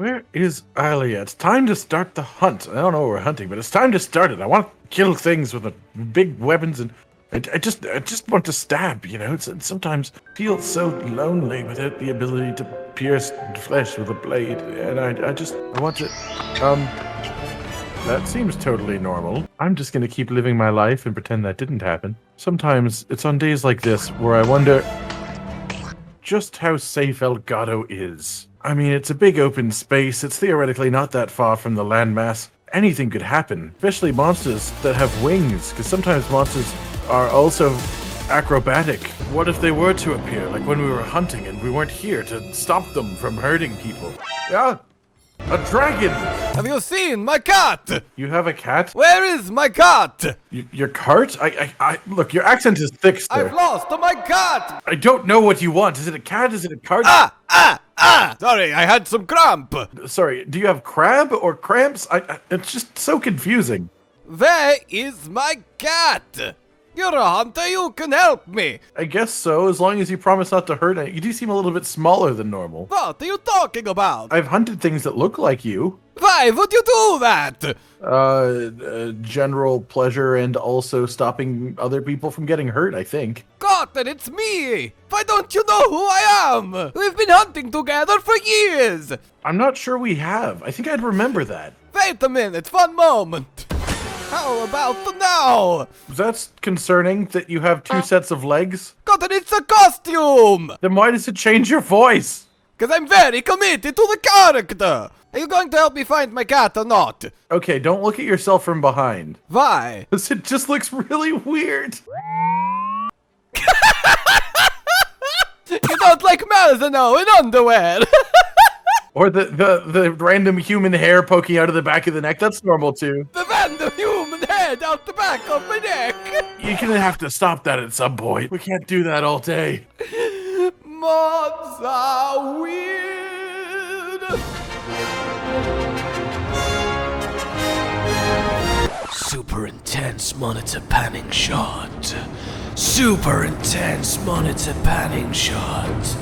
Where is Alia? It's time to start the hunt. I don't know what we're hunting, but it's time to start it. I want to kill things with big weapons, and I just want to stab. You know, it sometimes feels so lonely without the ability to pierce flesh with a blade, and I want to. That seems totally normal. I'm just gonna keep living my life and pretend that didn't happen. Sometimes it's on days like this where I wonder just how safe Elgato is. I mean, it's a big open space. It's theoretically not that far from the landmass. Anything could happen, especially monsters that have wings, because sometimes monsters are also acrobatic. What if they were to appear, like when we were hunting and we weren't here to stop them from hurting people? Yeah, a dragon! Have you seen my cat? You have a cat? Where is my cat? Your cart? Look, your accent is thick, sir. I've lost my cat! I don't know what you want. Is it a cat? Is it a cart? Sorry, I had some cramp. Sorry, do you have crab or cramps? It's just so confusing. Where is my cat? You're a hunter, you can help me. I guess so, as long as you promise not to hurt it. You do seem a little bit smaller than normal. What are you talking about? I've hunted things that look like you. Why would you do that? General pleasure and also stopping other people from getting hurt, I think. Cotton, it's me! Why don't you know who I am? We've been hunting together for years! I'm not sure we have. I think I'd remember that. Wait a minute, one moment. How about now? That's concerning that you have two sets of legs. Cotton, it's a costume! Then why does it change your voice? Because I'm very committed to the character! Are you going to help me find my cat or not? Okay, don't look at yourself from behind. Why? Because it just looks really weird. You don't like Malzeno in underwear! Or the random human hair poking out of the back of the neck. That's normal too. The random human head out the back of my neck! You're gonna have to stop that at some point. We can't do that all day. Mobs are weird! Super intense monitor panning shot. Super intense monitor panning shot.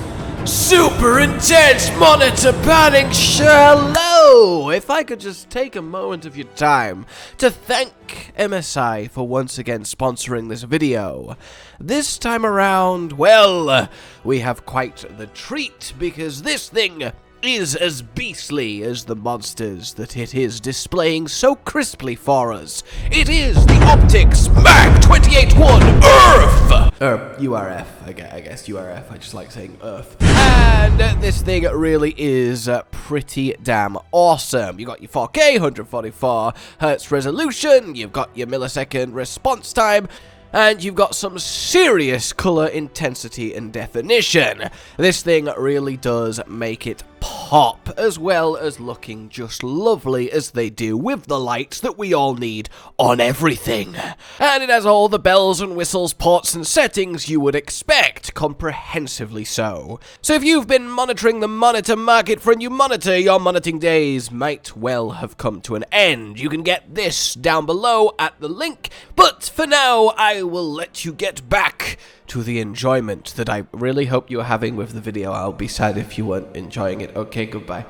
Super intense monitor panning shot. Hello! If I could just take a moment of your time to thank MSI for once again sponsoring this video. This time around, well, we have quite the treat because this thing is as beastly as the monsters that it is displaying so crisply for us. It is the Optics Mag 28-1 Earth! URF, I guess URF, I just like saying Earth. And this thing really is pretty damn awesome. You got your 4K, 144 Hz resolution, you've got your millisecond response time, and you've got some serious color intensity and definition. This thing really does make it pop, as well as looking just lovely as they do with the lights that we all need on everything. And it has all the bells and whistles, ports and settings you would expect, comprehensively so. So if you've been monitoring the monitor market for a new monitor, your monitoring days might well have come to an end. You can get this down below at the link, but for now I will let you get back to the enjoyment that I really hope you're having with the video. I'll be sad if you weren't enjoying it. Okay, goodbye.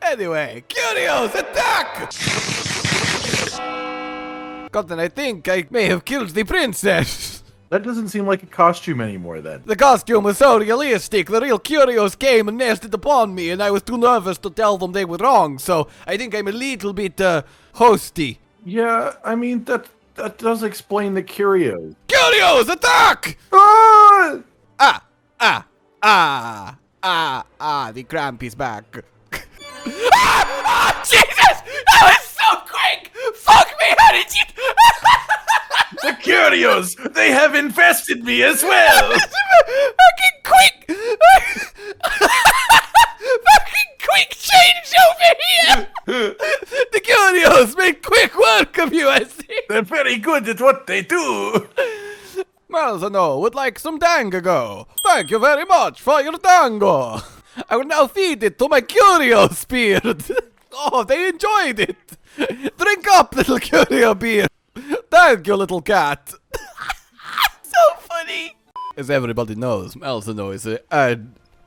Anyway, Curios, attack! Cotton, I think I may have killed the princess. That doesn't seem like a costume anymore then. The costume was so realistic, the real Curios came and nested upon me, and I was too nervous to tell them they were wrong, so I think I'm a little bit, hosty. Yeah, I mean, that does explain the curios. Curios, attack! The cramp is back. Jesus! That was so quick! Fuck me, how did you... The curios! They have infested me as well! Fucking quick! Fucking quick change over here! The curios make quick work of you, I see! They're very good at what they do! Malzeno would like some dango. Thank you very much for your dango. I will now feed it to my curio spirit. Oh, they enjoyed it. Drink up, little curio beer. Thank you, little cat. So funny. As everybody knows, Malzeno is a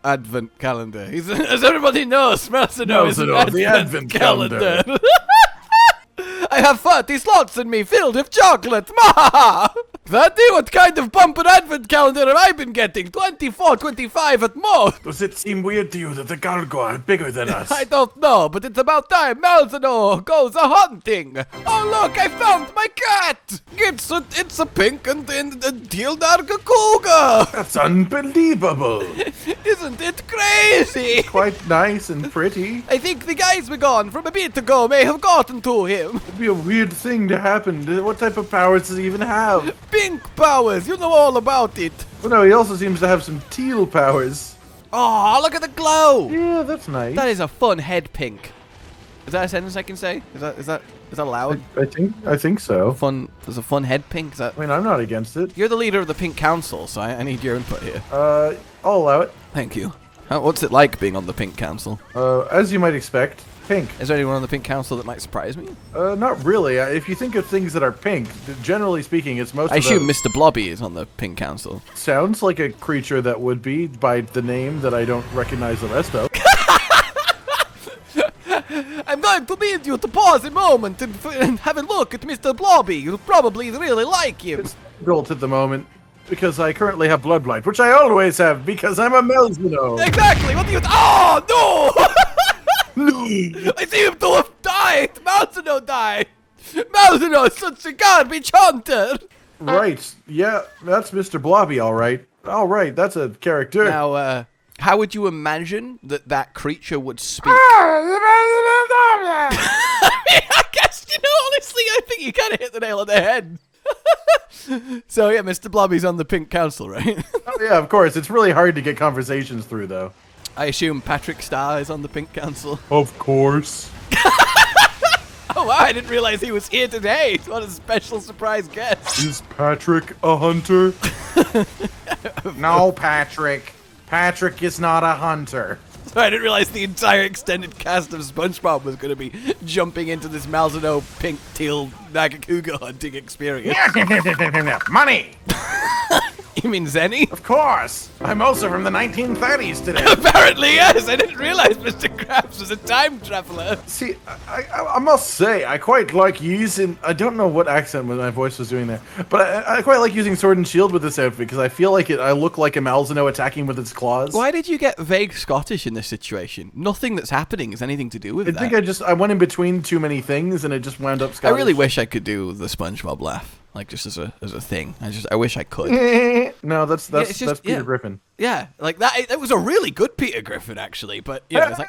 advent calendar. He's, as everybody knows, Malzeno is the advent calendar. I have 30 slots in me filled with chocolate. Mahaha! 30? What kind of bumper advent calendar have I been getting? 24, 25 at most. Does it seem weird to you that the Gargoyle are bigger than us? I don't know, but it's about time Malzeno goes a-hunting. Oh, look, I found my cat. It's a pink and teal Nargacuga. That's unbelievable. Isn't it crazy? Quite nice and pretty. I think the guys we gone from a bit ago may have gotten to him. It'd be a weird thing to happen. What type of powers does he even have? Pink powers, you know all about it. Well, no, he also seems to have some teal powers. Oh, look at the glow. Yeah, that's nice. That is a fun head pink. Is that a sentence I can say? Is that allowed? I think so. Fun. There's a fun head pink. Is that? I mean, I'm not against it. You're the leader of the Pink Council, so I need your input here. I'll allow it. Thank you. What's it like being on the Pink Council? As you might expect, pink. Is there anyone on the Pink Council that might surprise me? Not really. If you think of things that are pink, generally speaking, it's most I of assume those. Mr. Blobby is on the Pink Council. Sounds like a creature that would be by the name that I don't recognize the rest of. I'm going to need you to pause a moment and have a look at Mr. Blobby. You'll probably really like him. It's difficult at the moment because I currently have blood blight, which I always have because I'm a Malzeno. Exactly. What do you? Oh no! No. I seem to have died. Malzeno died. Malzeno is such a garbage hunter. Right. Yeah, that's Mr. Blobby, all right. All right, that's a character. Now, how would you imagine that creature would speak? I guess, honestly, I think you kind of hit the nail on the head. So, yeah, Mr. Blobby's on the Pink Council, right? Oh, yeah, of course. It's really hard to get conversations through, though. I assume Patrick Starr is on the Pink Council. Of course. Oh, wow, I didn't realize he was here today. What a special surprise guest. Is Patrick a hunter? No, Patrick. Patrick is not a hunter. I didn't realize the entire extended cast of SpongeBob was going to be jumping into this Malzeno pink teal Nargacuga hunting experience. Money! You mean Zenny? Of course! I'm also from the 1930s today. Apparently, yes. I didn't realize Mr. Krabs was a time traveler. See, I must say, I quite like using... I don't know what accent my voice was doing there, but I quite like using Sword and Shield with this outfit because I feel like I look like a Malzeno attacking with its claws. Why did you get vague Scottish in this situation? Nothing that's happening has anything to do with that. I think I went in between too many things and it just wound up Scottish. I really wish I could do the SpongeBob laugh. Like, just as a thing. I wish I could. No, that's just, Peter Griffin. Yeah, like that. It was a really good Peter Griffin, actually. But it's like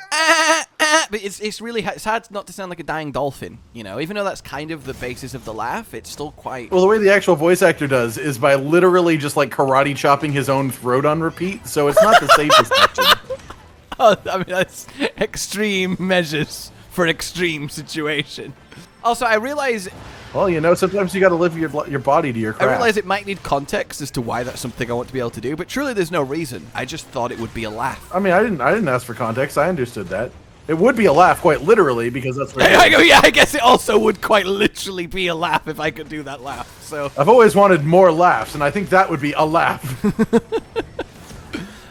but it's really it's hard not to sound like a dying dolphin. Even though that's kind of the basis of the laugh, it's still quite. Well, the way the actual voice actor does is by literally just like karate chopping his own throat on repeat. So it's not the safest action. Oh, I mean that's extreme measures for an extreme situation. Also, I realize. Well, sometimes you got to live your body to your craft. I realize it might need context as to why that's something I want to be able to do, but truly there's no reason. I just thought it would be a laugh. I mean, I didn't ask for context. I understood that. It would be a laugh, quite literally, because that's what I guess it also would quite literally be a laugh if I could do that laugh. So I've always wanted more laughs, and I think that would be a laugh.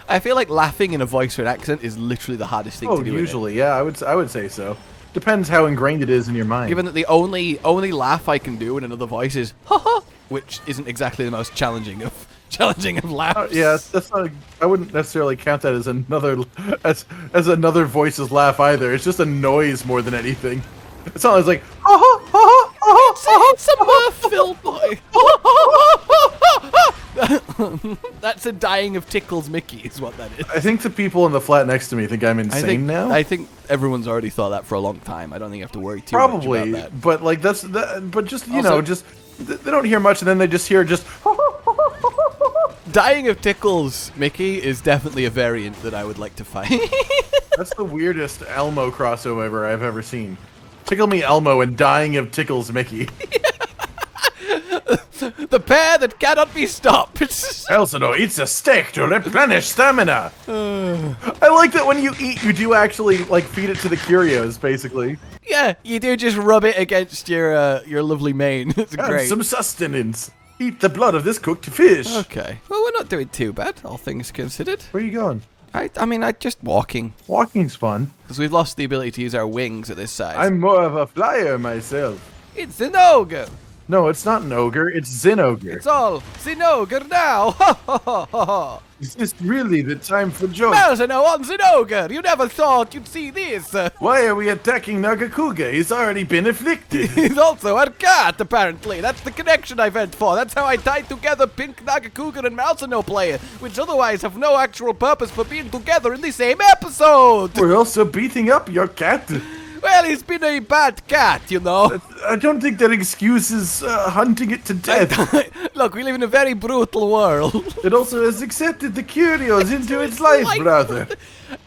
I feel like laughing in a voice or an accent is literally the hardest thing to do. Usually, yeah, I would say so. Depends how ingrained it is in your mind. Given that the only laugh I can do in another voice is ha ha, which isn't exactly the most challenging of laughs. Yeah, that's not. I wouldn't necessarily count that as another voice's laugh either. It's just a noise more than anything. It's not like ha ha ha ha ha. It's a Murph-filled boy. That's a dying of tickles Mickey is what that is. I think the people in the flat next to me think I'm insane now. I think everyone's already thought that for a long time. I don't think you have to worry too much about that. But like but just they don't hear much and then they just hear dying of tickles Mickey is definitely a variant that I would like to find. That's the weirdest Elmo crossover I've ever seen. Tickle Me Elmo and Dying of Tickles Mickey. The pair that cannot be stopped. Malzeno eats a steak to replenish stamina. I like that when you eat, you do actually like feed it to the curios, basically. Yeah, you do just rub it against your lovely mane. It's great. Some sustenance. Eat the blood of this cooked fish. Okay. Well, we're not doing too bad, all things considered. Where are you going? I mean, just walking. Walking's fun. Because we've lost the ability to use our wings at this size. I'm more of a flyer myself. It's an ogre. No, it's not an ogre. It's Zinogre. It's all an ogre now. Ha ha ha ha. Is this really the time for jokes? Malzeno on an ogre. You never thought you'd see this. Why are we attacking Nargacuga? He's already been afflicted. He's also a cat, apparently. That's the connection I went for. That's how I tied together Pink Nargacuga and Malzeno player, which otherwise have no actual purpose for being together in the same episode. We're also beating up your cat. Well, he's been a bad cat, you know. I don't think that excuses hunting it to death. Look, we live in a very brutal world. It also has accepted the curios into its life, brother.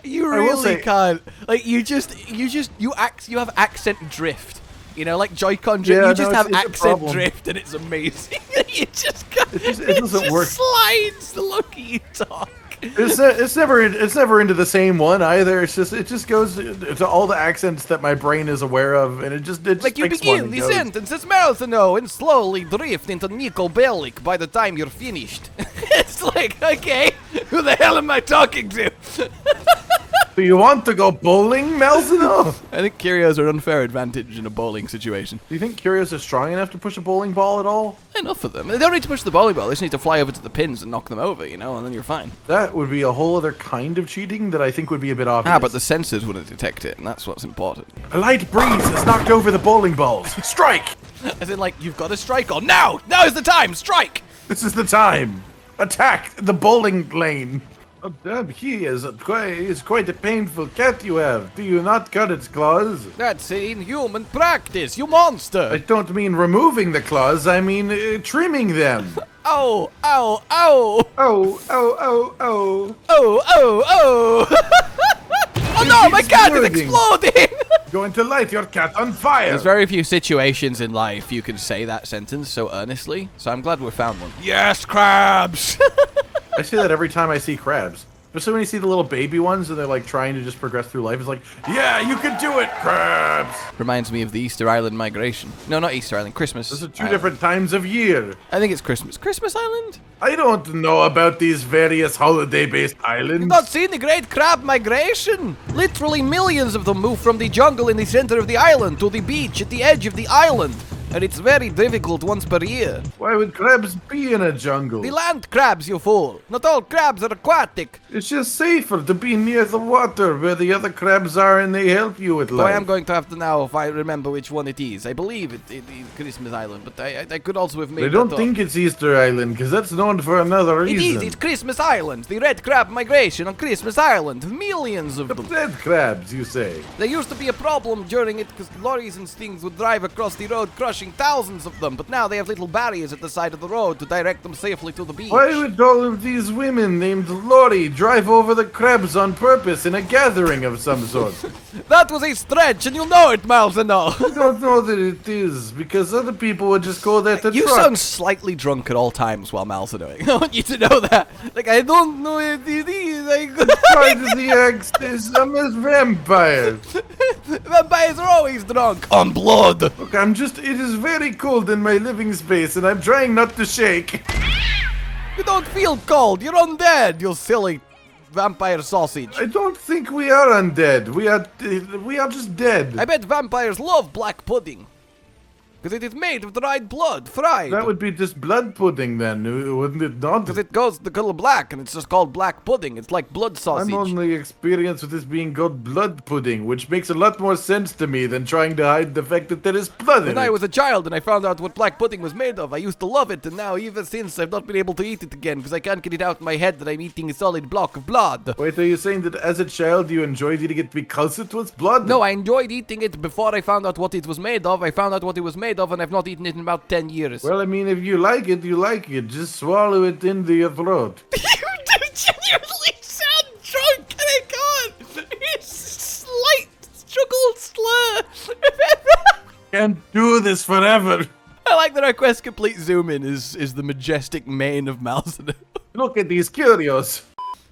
You really can't. Like, you have accent drift. You know, like Joy-Con drift. Yeah, you just have it's accent drift, and it's amazing. You just can't. It doesn't work. Slides the look you talk. It's never into the same one either. It just goes to all the accents that my brain is aware of, and it just like you begin the sentence as Malzeno and slowly drift into Nico Bellic by the time you're finished. It's like, okay, who the hell am I talking to? Do you want to go bowling, Malzeno? I think curios are an unfair advantage in a bowling situation. Do you think curios are strong enough to push a bowling ball at all? Enough of them. They don't need to push the bowling ball. They just need to fly over to the pins and knock them over, you know, and then you're fine. That would be a whole other kind of cheating that I think would be a bit obvious. Ah, but the sensors wouldn't detect it, and that's what's important. A light breeze has knocked over the bowling balls. Strike! As in, like, you've got to strike on. Now! Now is the time! Strike! This is the time! Attack the bowling lane! Oh, damn, he is quite a painful cat you have. Do you not cut its claws? That's inhuman practice, you monster! I don't mean removing the claws, I mean trimming them. Ow, ow, ow! Oh, oh, oh, oh. Oh, oh, oh! Oh no, my cat is exploding! Going to light your cat on fire! There's very few situations in life you can say that sentence so earnestly, so I'm glad we found one. Yes, crabs! I say that every time I see crabs. Especially when you see the little baby ones and they're like trying to just progress through life. It's like, yeah, you can do it, crabs! Reminds me of the Easter Island migration. No, not Easter Island, Christmas. Those are two different times of year. I think it's Christmas. Christmas Island? I don't know about these various holiday-based islands. You've not seen the Great Crab Migration? Literally millions of them move from the jungle in the center of the island to the beach at the edge of the island. And it's very difficult once per year. Why would crabs be in a jungle? The land crabs, you fool. Not all crabs are aquatic. It's just safer to be near the water where the other crabs are and they help you with life. I am going to have to now if I remember which one it is. I believe it is Christmas Island, but I could also have made I don't think it's Easter Island because that's known for another reason. It is. It's Christmas Island. The red crab migration on Christmas Island. Millions of them. Red crabs, you say? There used to be a problem during it because lorries and things would drive across the road crushing thousands of them, but now they have little barriers at the side of the road to direct them safely to the beach. Why would all of these women named Lori drive over the crabs on purpose in a gathering of some sort? That was a stretch, and you know it, Malzeno. I don't know that it is, because other people would just go there to You sound slightly drunk at all times while Malzenoing. I want you to know that. Like, I don't know what it is. Why does he ask this? I'm a vampire. Vampires are always drunk. On blood. Look, it is very cold in my living space, and I'm trying not to shake. You don't feel cold. You're undead, you silly vampire sausage. I don't think we are undead. We are just dead. I bet vampires love black pudding. Because it is made of dried blood, fried. That would be just blood pudding then, wouldn't it not? Because it goes the color black, and it's just called black pudding. It's like blood sausage. I'm only experienced with this being called blood pudding, which makes a lot more sense to me than trying to hide the fact that there is blood in it. When I was a child and I found out what black pudding was made of, I used to love it, and now ever since I've not been able to eat it again because I can't get it out in my head that I'm eating a solid block of blood. Wait, are you saying that as a child you enjoyed eating it because it was blood? No, I enjoyed eating it before I found out what it was made of. I found out what it was made of, and I've not eaten it in about 10 years. Well, I mean, if you like it, you like it. Just swallow it into your throat. You do genuinely sound drunk, and I can't. It's slight struggle slur. Can't do this forever. I like that our quest complete zoom in is the majestic mane of Malzeno. Look at these curios.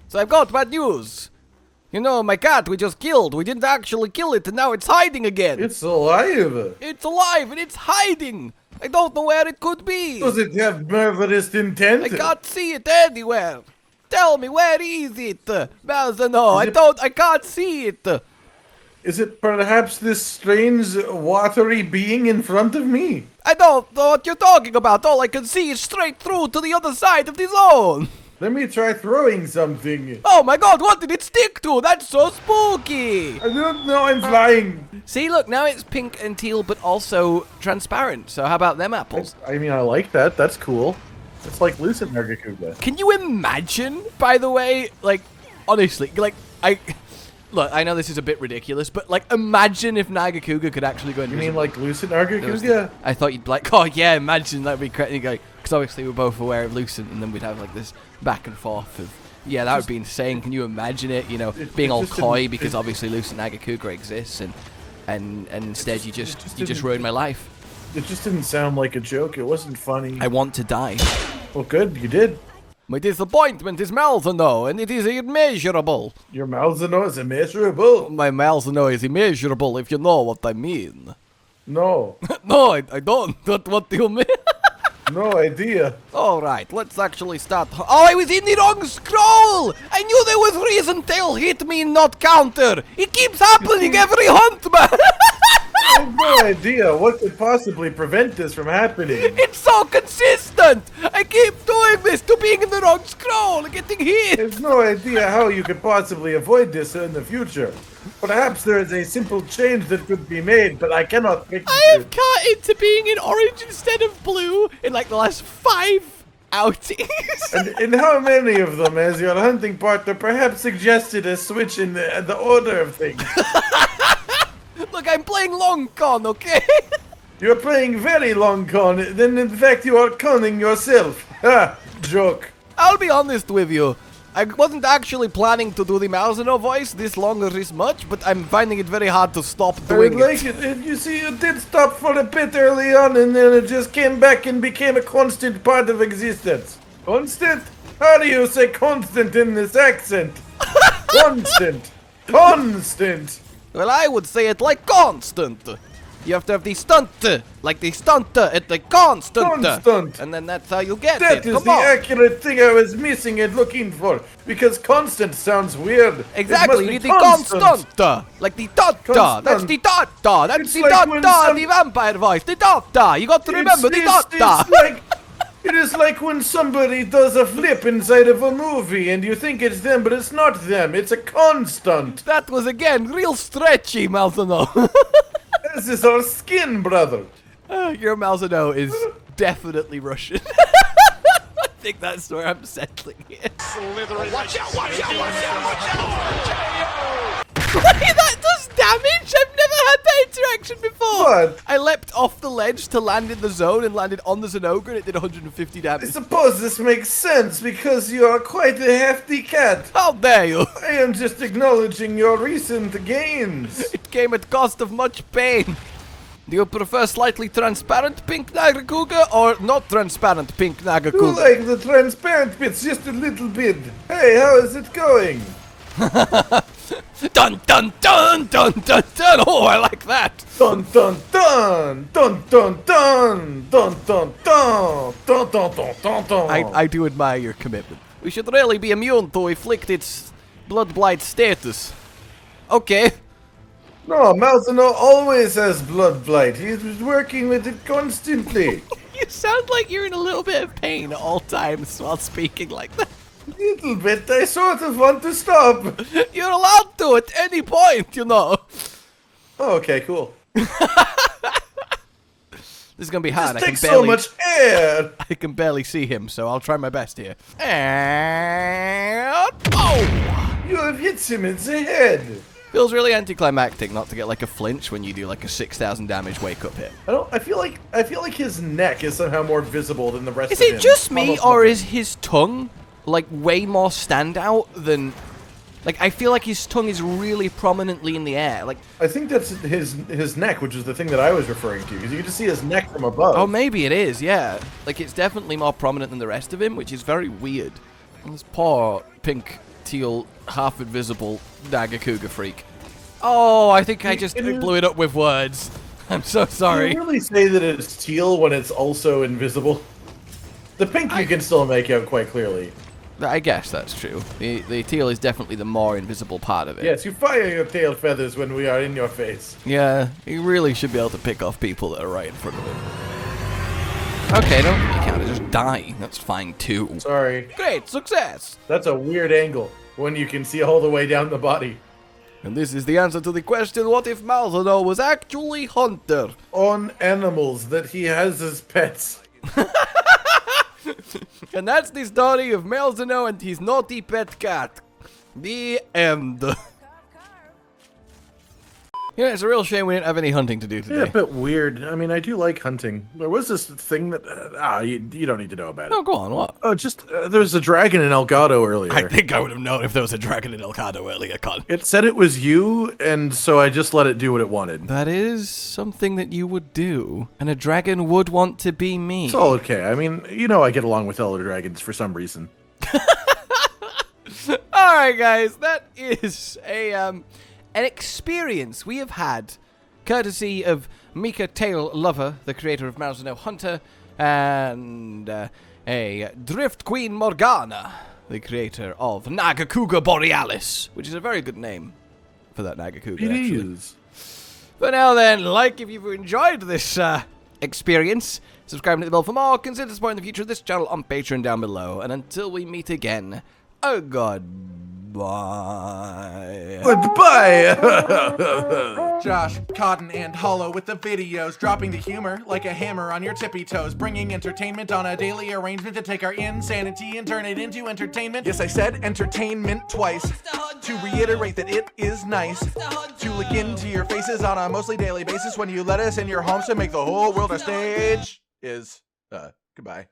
So I've got bad news. You know, my cat we just killed. We didn't actually kill it, and now it's hiding again. It's alive. It's alive, and it's hiding. I don't know where it could be. Does it have murderous intent? I can't see it anywhere. tell me, where is it? Malzeno, I can't see it. Is it perhaps this strange watery being in front of me? I don't know what you're talking about. All I can see is straight through to the other side of the zone. Let me try throwing something. Oh my god, what did it stick to? That's so spooky. I don't know, I'm flying. See, look, now it's pink and teal, but also transparent. So how about them apples? I mean, I like that. That's cool. It's like Lucid Nargacuga. Can you imagine, by the way, like, honestly, like, look, I know this is a bit ridiculous, but, like, imagine if Nargacuga could actually go into... You mean like Lucid Nargacuga? I thought you'd be like, oh yeah, imagine, that'd be crazy. Because obviously we're both aware of Lucent, and then we'd have, like, this back and forth of... Yeah, that would be insane. Can you imagine it, you know, being all coy because obviously Lucent Nargacuga exists, and instead you just ruined my life. It just didn't sound like a joke. It wasn't funny. I want to die. Well, good, you did. My disappointment is Malzeno, and it is immeasurable. Your Malzeno is immeasurable. My Malzeno is immeasurable, if you know what I mean. No. No, I don't. What do you mean? No idea. Alright, let's actually start. Oh, I was in the wrong scroll! I knew there was reason tail hit me and not counter. It keeps happening every hunt, man. I have no idea what could possibly prevent this from happening. It's so consistent! I keep doing this to being in the wrong scroll, getting hit! I have no idea how you could possibly avoid this in the future. Perhaps there is a simple change that could be made, but I cannot fix it. I have cut into being in orange instead of blue in like the last 5 outings. And in how many of them has your hunting partner perhaps suggested a switch in the order of things? Look, I'm playing long con, okay? You're playing very long con, then in fact you are conning yourself. Ha! Joke. I'll be honest with you. I wasn't actually planning to do the Malzeno voice this long or this much, but I'm finding it very hard to stop doing I like it. You see, you did stop for a bit early on, and then it just came back and became a constant part of existence. Constant? How do you say constant in this accent? Constant. Constant. Well, I would say it like constant. You have to have the stunt, like the stunt at the constant. Constant. And then that's how you get That it. is Come the on. accurate thing I was missing and looking for. Because constant sounds weird. Exactly, you need the constant. Like the da-da. That's the da-da. That's It's the like da-da, when the vampire voice. The da-da. You got to remember the da-da. It is like when somebody does a flip inside of a movie and you think it's them, but it's not them. It's a constant. That was, again, real stretchy, Malzeno. This is our skin, brother. Your Malzeno is definitely Russian. I think that's where I'm settling here. Watch out, watch out, watch out, watch out! That does damage! I've never had that interaction before! What? I leapt off the ledge to land in the zone and landed on the Zenogre and it did 150 I damage. suppose this makes sense because you are quite a hefty cat. How dare you! I am just acknowledging your recent gains. It came at cost of much pain. Do you prefer slightly transparent pink Nargacuga or not transparent pink You Nargacuga? like the transparent bits just a little bit. Hey, how is it going? Dun dun dun dun dun dun! Oh, I like that! Dun dun dun dun dun dun dun dun dun dun dun dun dun dun. I do admire your commitment. We should really be immune to Afflicted's blood blight status. Okay. No, Malzeno always has blood blight. He's working with it constantly. You sound like you're in a little bit of pain at all times while speaking like that. Little bit. I sort of want to stop. You're allowed to at any point, you know. Oh, okay, cool. This is gonna be hard. This takes so much air. I can barely see him, so I'll try my best here. And oh! You have hit him in the head. Feels really anticlimactic not to get like a flinch when you do like a 6,000 damage wake up hit. I feel like his neck is somehow more visible than the rest Is of him. it just me, Almost or nothing. is his tongue like way more standout than? Like I feel like his tongue is really prominently in the air. Like I think that's his neck, which is the thing that I was referring to, because you can just see his neck from above. oh, maybe it is. Yeah, like it's definitely more prominent than the rest of him, which is very weird. And this poor pink, teal, half invisible Nargacuga freak. Oh, I think I just blew it up with words. I'm so sorry. Can you really say that it's teal when it's also invisible? The pink you can still make out quite clearly. I guess that's true. The tail is definitely the more invisible part of it. Yes, you fire your tail feathers when we are in your face. Yeah, he really should be able to pick off people that are right in front of him. Okay, no, you can't just die. That's fine too. Sorry. Great, success! That's a weird angle when you can see all the way down the body. And this is the answer to the question, what if Malzeno was actually Hunter? On animals that he has as pets. And that's the story of Malzeno and his naughty pet cat. The end. Yeah, it's a real shame we didn't have any hunting to do today. Yeah, a bit weird. I mean, I do like hunting. There was this thing that... you don't need to know about it. Oh, go on, what? Oh, just... there was a dragon in Elgato earlier. I think I would have known if there was a dragon in Elgato earlier, Con. It said it was you, and so I just let it do what it wanted. That is something that you would do. And a dragon would want to be me. It's all okay. I mean, you know I get along with elder dragons for some reason. Alright, guys, that is an experience we have had, courtesy of Mika Tail Lover, the creator of Malzeno Hunter, and a Drift Queen Morgana, the creator of Nargacuga Borealis, which is a very good name for that Nargacuga, actually. is. But now then, like if you've enjoyed this experience, subscribe to the bell for more, consider supporting the future of this channel on Patreon down below, and until we meet again, oh god. Bye. Goodbye! Josh, Cotton, and Hollow with the videos, dropping the humor like a hammer on your tippy toes, bringing entertainment on a daily arrangement to take our insanity and turn it into entertainment. Yes, I said entertainment twice, to reiterate that it is nice to look into your faces on a mostly daily basis when you let us in your homes to make the whole world a stage. Goodbye.